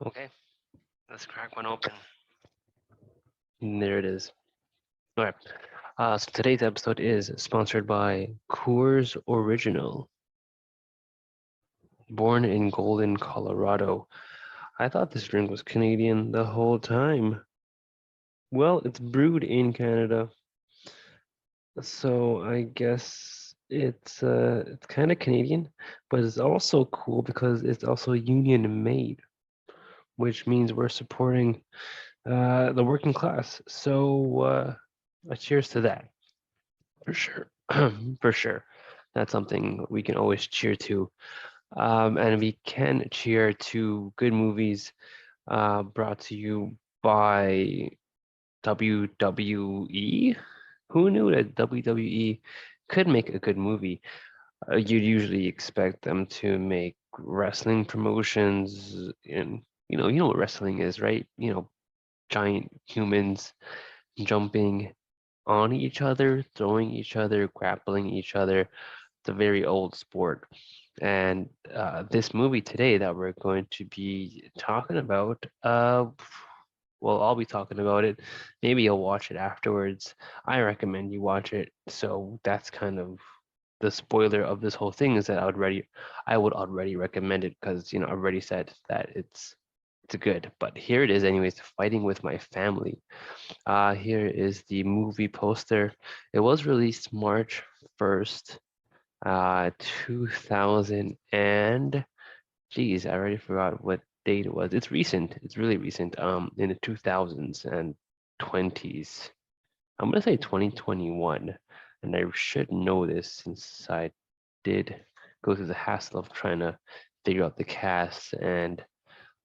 Okay, let's crack one open. And there it is. All right. So today's episode is sponsored by Coors Original. Born in Golden, Colorado. I thought this drink was Canadian the whole time. Well, it's brewed in Canada, so I guess it's kind of Canadian, but it's also cool because it's also union made, which means we're supporting the working class. So cheers to that. For sure. For sure. That's something we can always cheer to. And we can cheer to good movies brought to you by WWE. Who knew that WWE could make a good movie? You'd usually expect them to make wrestling promotions and you know what wrestling is, right? Giant humans jumping on each other, throwing each other, grappling each other. It's a very old sport. And this movie today that we're going to be talking about, well, I'll be talking about it. Maybe you'll watch it afterwards. I recommend you watch it. So that's kind of the spoiler of this whole thing is that I would already recommend it because I already said that it's good. But here it is, anyways. Fighting with My Family. Here is the movie poster. It was released March 1st, 2000 and geez, I already forgot what date it was. It's recent. It's really recent. In the 2000s and 20s. I'm gonna say 2021, and I should know this since I did go through the hassle of trying to figure out the cast and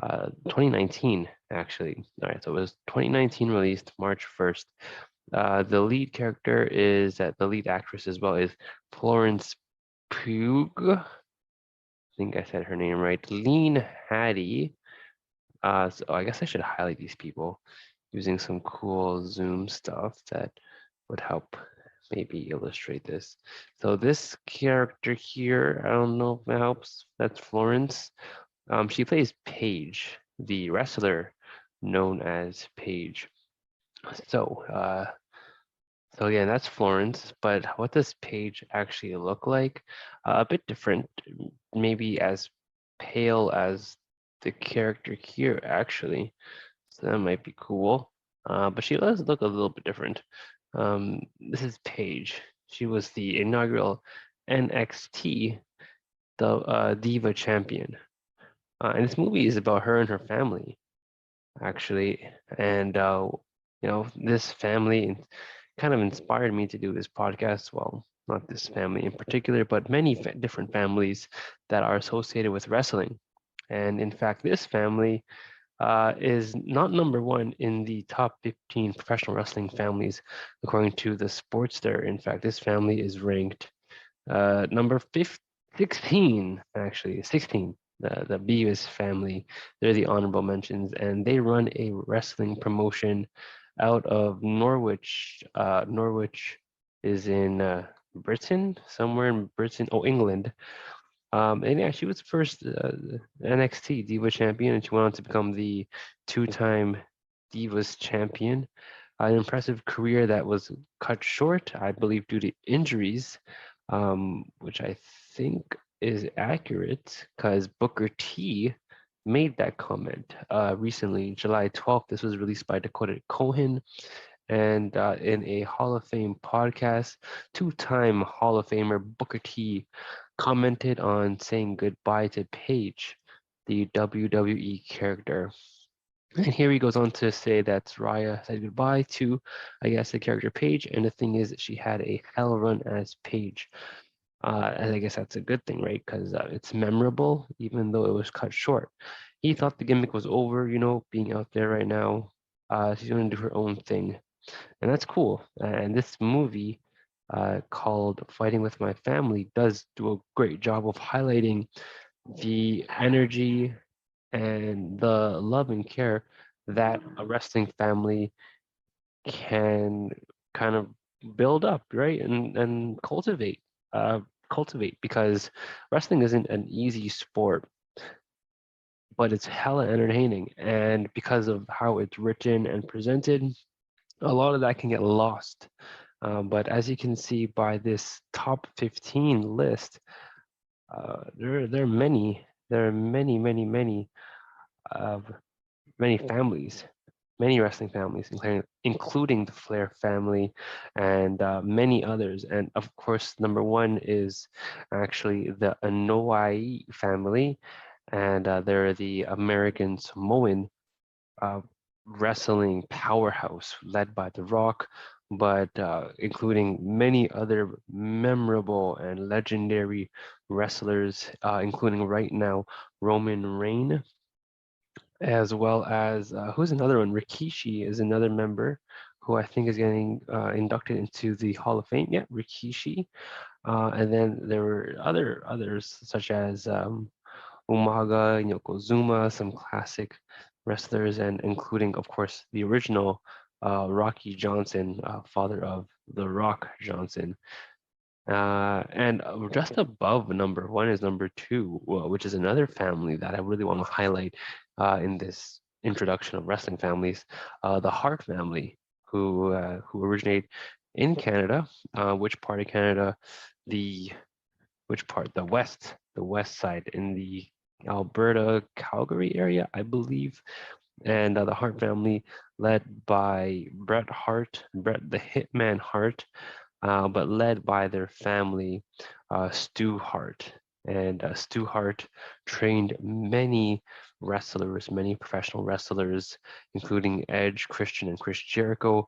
2019 actually. All right, so it was 2019 released March 1st. The lead character is the lead actress as well is Florence Pugh. I think I said her name right. Lean Hattie. So I guess I should highlight these people using some cool Zoom stuff that would help maybe illustrate this. So this character here, I don't know if it helps. That's Florence. She plays Paige, the wrestler known as Paige. So, so again, that's Florence, but what does Paige actually look like? A bit different, maybe as pale as the character here, actually. So that might be cool. But she does look a little bit different. This is Paige. She was the inaugural NXT Diva Champion. And this movie is about her and her family, actually. And this family kind of inspired me to do this podcast. Well, not this family in particular, but many different families that are associated with wrestling. And in fact, this family is not number one in the top 15 professional wrestling families, according to the Sportster. In fact, this family is ranked number 16, actually, 16. The Bevis family, they're the honorable mentions, and they run a wrestling promotion out of Norwich. Norwich is in Britain, somewhere in Britain, oh, England. And yeah, she was first NXT Diva champion, and she went on to become the two-time Divas champion. An impressive career that was cut short, I believe, due to injuries, which I think is accurate because Booker T made that comment recently, July 12th. This was released by Dakota Cohen. And in a Hall of Fame podcast, two-time Hall of Famer Booker T commented on saying goodbye to Paige, the WWE character. And here he goes on to say that Raya said goodbye to, I guess, the character Paige. And the thing is, she had a hell run as Paige. And I guess that's a good thing, right? Because it's memorable, even though it was cut short. He thought the gimmick was over, being out there right now. She's going to do her own thing. And that's cool. And this movie called Fighting with My Family does do a great job of highlighting the energy and the love and care that a wrestling family can kind of build up, right? And uh, cultivate because wrestling isn't an easy sport but it's hella entertaining. And because of how it's written and presented, a lot of that can get lost. But as you can see by this top 15 list, there are many, there are many uh, many families, many wrestling families, including the Flair family and many others. And of course, number one is actually the Anoa'i family, and they're the American Samoan uh, wrestling powerhouse led by The Rock, but including many other memorable and legendary wrestlers, including right now Roman Reigns, as well as who's another one? Rikishi is another member who I think is getting inducted into the Hall of Fame. Yeah, Rikishi. And then there were others such as Umaga, Yokozuna, some classic wrestlers, and including, of course, the original Rocky Johnson, father of The Rock Johnson. And just above number one is number two, which is another family that I really want to highlight in this introduction of wrestling families, the Hart family, who originate in Canada. Which part of Canada? The which part? The west side in the Alberta, Calgary area, I believe. And the Hart family, led by Bret the Hitman Hart, but led by their family, Stu Hart. And Stu Hart trained many wrestlers, many professional wrestlers, including Edge, Christian, and Chris Jericho,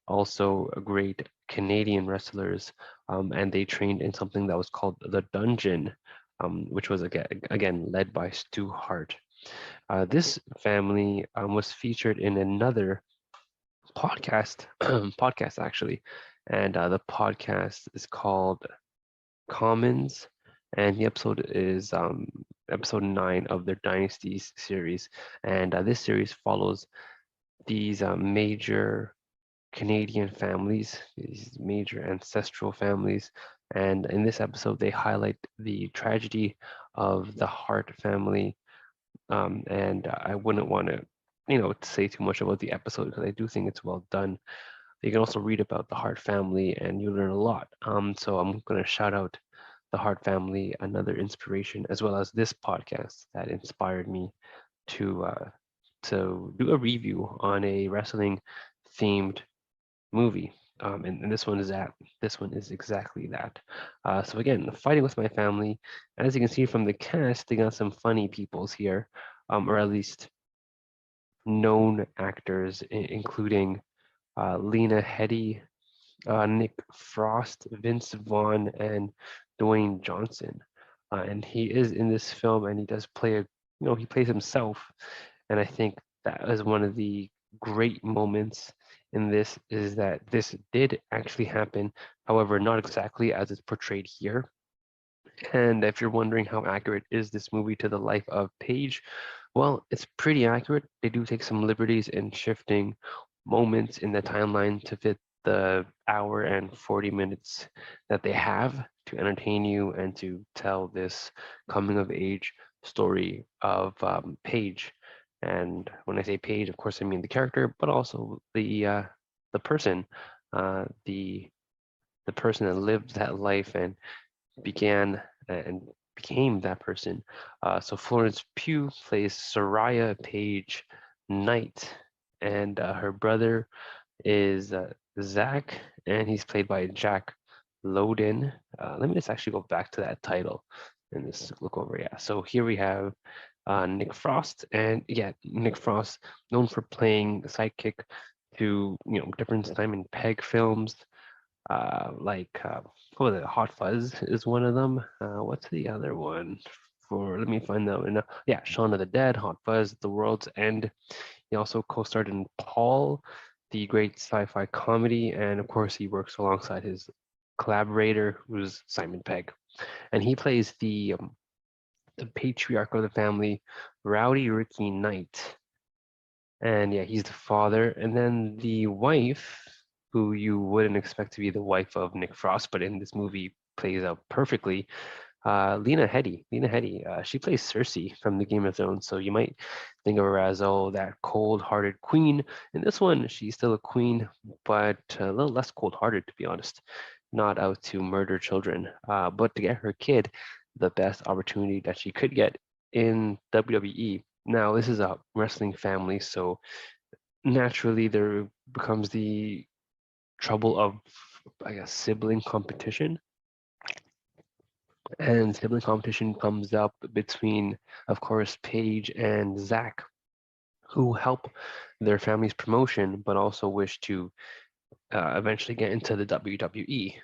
also great Canadian wrestlers. And they trained in something that was called the Dungeon, which was again led by Stu Hart. This family was featured in another podcast, podcast actually, and the podcast is called Commons, and the episode is episode 9 of their Dynasties series, and this series follows these major Canadian families, these major ancestral families, and in this episode they highlight the tragedy of the Hart family, and I wouldn't want to, say too much about the episode because I do think it's well done. You can also read about the Hart family and you learn a lot. So I'm going to shout out the Hart family, another inspiration, as well as this podcast that inspired me to do a review on a wrestling themed movie. And this one is that. This one is exactly that. So again, fighting with my family. As you can see from the cast, they got some funny peoples here, or at least known actors, including Lena Headey, Nick Frost, Vince Vaughn, and Dwayne Johnson. And he is in this film, and he does play he plays himself. And I think that is one of the great moments in this, is that this did actually happen. However, not exactly as it's portrayed here. And if you're wondering how accurate is this movie to the life of Paige, well, it's pretty accurate. They do take some liberties in shifting moments in the timeline to fit the hour and 40 minutes that they have to entertain you and to tell this coming of age story of Paige. And when I say Paige, of course, I mean the character, but also the person, the person that lived that life and began and became that person. So Florence Pugh plays Soraya Page Knight, and her brother is Zach, and he's played by Jack Lowden. Let me just actually go back to that title and just look over. Yeah, so here we have Nick Frost, and yeah, Nick Frost, known for playing sidekick to different Simon Pegg films, like what was it? Hot Fuzz is one of them. What's the other one? Let me find that one. Yeah, Shaun of the Dead, Hot Fuzz, The World's End. He also co-starred in Paul, the great sci-fi comedy, and of course he works alongside his collaborator, who's Simon Pegg, and he plays the patriarch of the family, Rowdy Ricky Knight. And yeah, he's the father. And then the wife, who you wouldn't expect to be the wife of Nick Frost, but in this movie plays out perfectly, Lena Headey, she plays Cersei from the Game of Thrones, so you might think of her as, oh, that cold-hearted queen. In this one, she's still a queen, but a little less cold-hearted, to be honest. Not out to murder children, but to get her kid the best opportunity that she could get in WWE. Now, this is a wrestling family, so naturally there becomes the trouble of, I guess, sibling competition. And sibling competition comes up between, of course, Paige and Zach, who help their family's promotion, but also wish to eventually get into the WWE,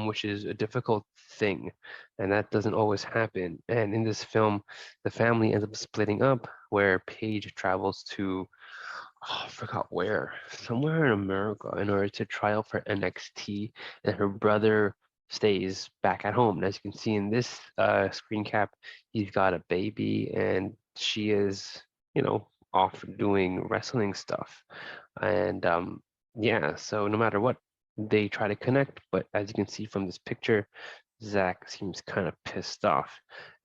which is a difficult thing, and that doesn't always happen. And in this film, the family ends up splitting up, where Paige travels to, oh, I forgot where, somewhere in America in order to try out for NXT, and her brother stays back at home. And as you can see in this screen cap, he's got a baby, and she is, off doing wrestling stuff. And yeah, so no matter what, they try to connect, but as you can see from this picture, Zach seems kind of pissed off.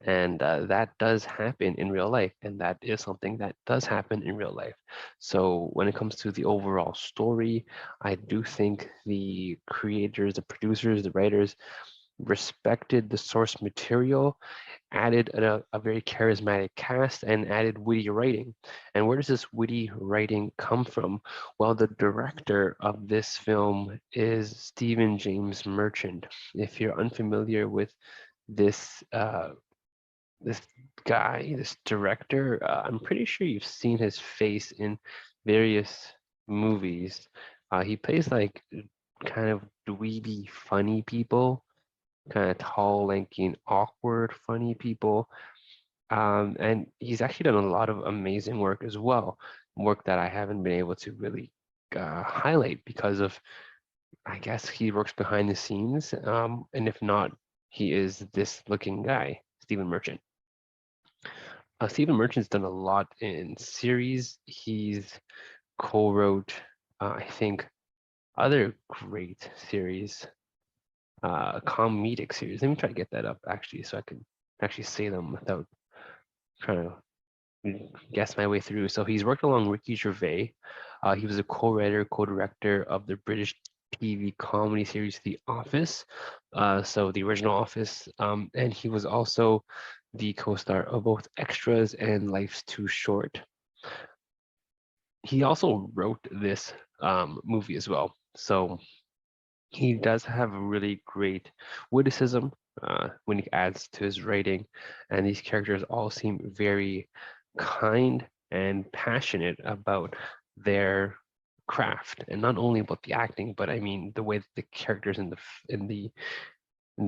And that does happen in real life, and that is something that does happen in real life. So when it comes to the overall story, I do think the creators, the producers, the writers respected the source material, added a very charismatic cast, and added witty writing. And where does this witty writing come from? Well, the director of this film is Stephen James Merchant. If you're unfamiliar with this this guy, this director, I'm pretty sure you've seen his face in various movies. He plays like kind of dweeby, funny people, kind of tall, lanky, and awkward, funny people. And he's actually done a lot of amazing work as well, work that I haven't been able to really highlight because of, I guess, he works behind the scenes. And if not, he is this looking guy, Stephen Merchant. Stephen Merchant's done a lot in series. He's co-wrote, I think, other great series, comedic series. Let me try to get that up actually, so I can actually say them without trying to guess my way through. So he's worked along Ricky Gervais. He was a co-writer, co-director of the British TV comedy series The Office, so the original Office, and he was also the co-star of both Extras and Life's Too Short. He also wrote this movie as well, so he does have a really great witticism when he adds to his writing, and these characters all seem very kind and passionate about their craft, and not only about the acting, but I mean the way that the characters in the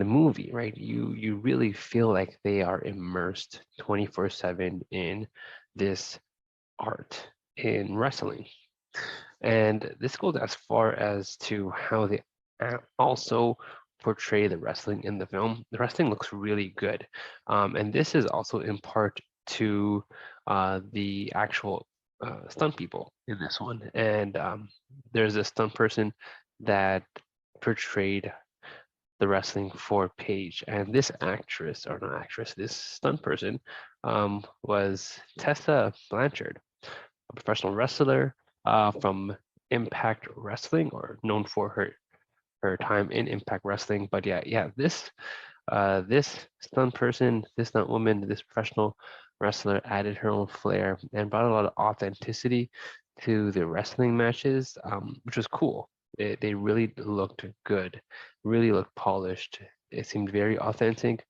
movie, right? You really feel like they are immersed 24/7 in this art in wrestling. And this goes as far as to how they also portray the wrestling in the film. The wrestling looks really good. And this is also in part to the actual stunt people in this one. And there's a stunt person that portrayed the wrestling for Paige. And this actress, or not actress, this stunt person was Tessa Blanchard, a professional wrestler from Impact Wrestling, or known for her time in Impact Wrestling. But yeah, this stunt person, this stunt woman, this professional wrestler added her own flair and brought a lot of authenticity to the wrestling matches, which was cool. They really looked good, really looked polished. It seemed very authentic,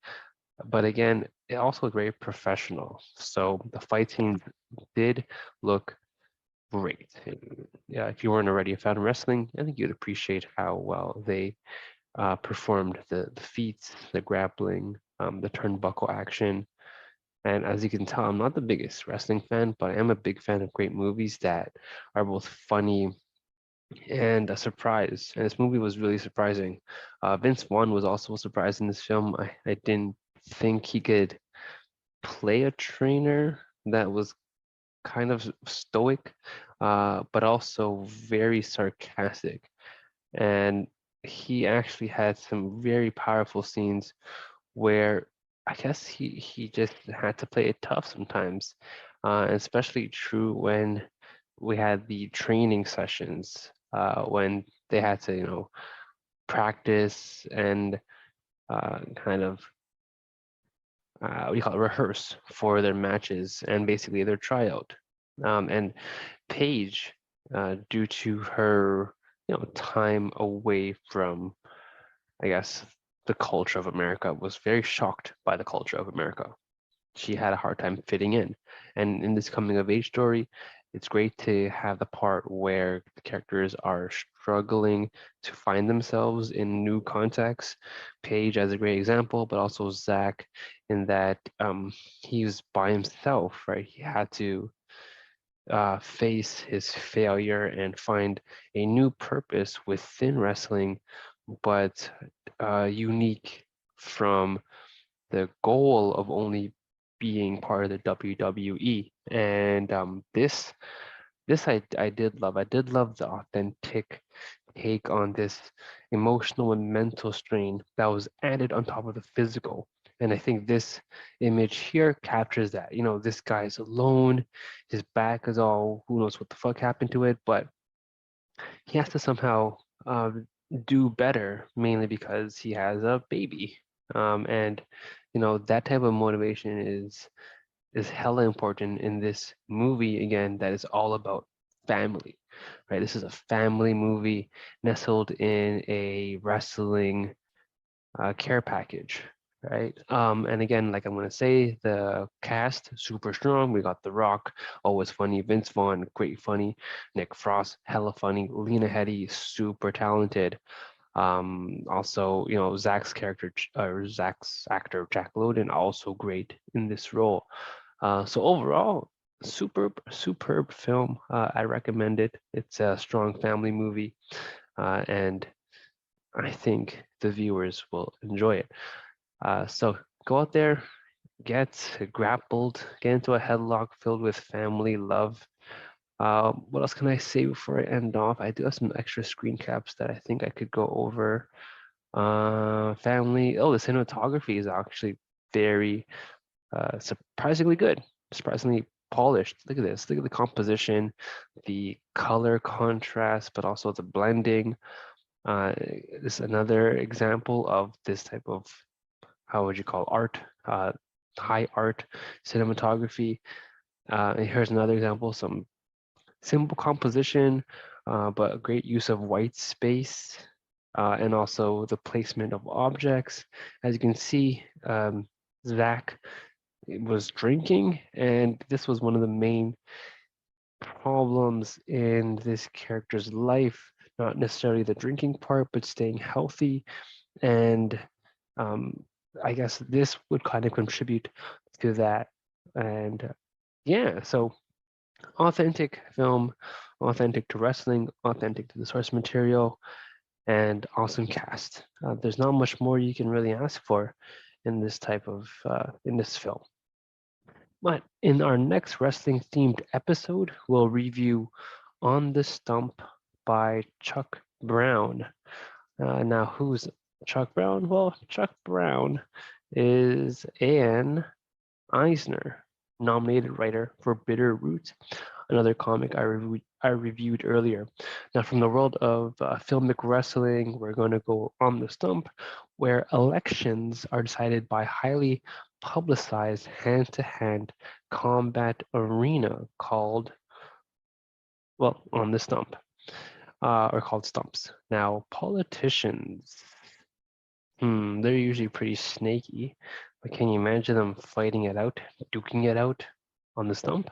but again, it also looked very professional. So the fight scenes did look great. Yeah, if you weren't already a fan of wrestling, I think you'd appreciate how well they performed the feats, the grappling, the turnbuckle action. And as you can tell, I'm not the biggest wrestling fan, but I am a big fan of great movies that are both funny and a surprise. And this movie was really surprising. Vince Vaughn was also a surprise in this film. I didn't think he could play a trainer that was kind of stoic, but also very sarcastic. And he actually had some very powerful scenes where I guess he just had to play it tough sometimes, and especially true when we had the training sessions, when they had to, practice and kind of what do you call it, rehearse for their matches and basically their tryout. And Paige, due to her, time away from, I guess, the culture of America, was very shocked by the culture of America. She had a hard time fitting in. And in this coming of age story, it's great to have the part where the characters are struggling to find themselves in new contexts. Paige as a great example, but also Zach in that he was by himself, right? He had to face his failure and find a new purpose within wrestling, but unique from the goal of only being part of the WWE. And this I did love. I did love the authentic take on this emotional and mental strain that was added on top of the physical. And I think this image here captures that. This guy's alone, his back is all who knows what the fuck happened to it, but he has to somehow do better, mainly because he has a baby. And that type of motivation is hella important in this movie again that is all about family, right? This is a family movie nestled in a wrestling care package, right? And again, like I'm gonna say, the cast super strong. We got The Rock, always funny. Vince Vaughn, great funny. Nick Frost, hella funny. Lena Headey, super talented. Also, Zach's character, or Zach's actor, Jack Lowden, also great in this role. So overall, superb film. I recommend it. It's a strong family movie, and I think the viewers will enjoy it. So go out there, get grappled, get into a headlock filled with family love. What else can I say before I end off? I do have some extra screen caps that I think I could go over. Family. Oh, the cinematography is actually very surprisingly good, surprisingly polished. Look at this. Look at the composition, the color contrast, but also the blending. This is another example of this type of, how would you call art, uh, high art cinematography. And here's another example, some simple composition, but a great use of white space, and also the placement of objects. As you can see, Zach was drinking, and this was one of the main problems in this character's life. Not necessarily the drinking part, but staying healthy. And um, I guess this would kind of contribute to that. And yeah, so authentic film, authentic to wrestling, authentic to the source material, and awesome cast. There's not much more you can really ask for in this type of in this film. But in our next wrestling themed episode, we'll review On the Stump by Chuck Brown. Now, who's Chuck Brown? Well, Chuck Brown is an Eisner nominated writer for Bitter Root, another comic I reviewed earlier. Now, from the world of filmic wrestling, we're going to go on the stump, where elections are decided by highly publicized hand-to-hand combat arena called, well, on the stump, or called stumps. Now, politicians, they're usually pretty snaky, but can you imagine them fighting it out, duking it out on the stump?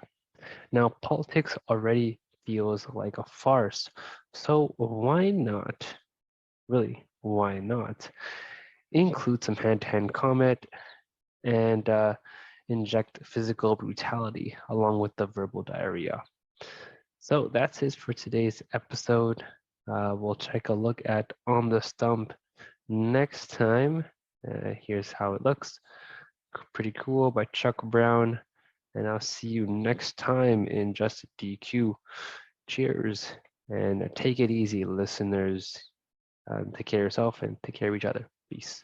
Now, politics already feels like a farce, so why not, really, why not, include some hand-to-hand combat and inject physical brutality along with the verbal diarrhea. So that's it for today's episode. We'll take a look at On the Stump next time. Here's how it looks. Pretty cool by Chuck Brown. And I'll see you next time in Just DQ. Cheers and take it easy, listeners. Take care of yourself and take care of each other. Peace.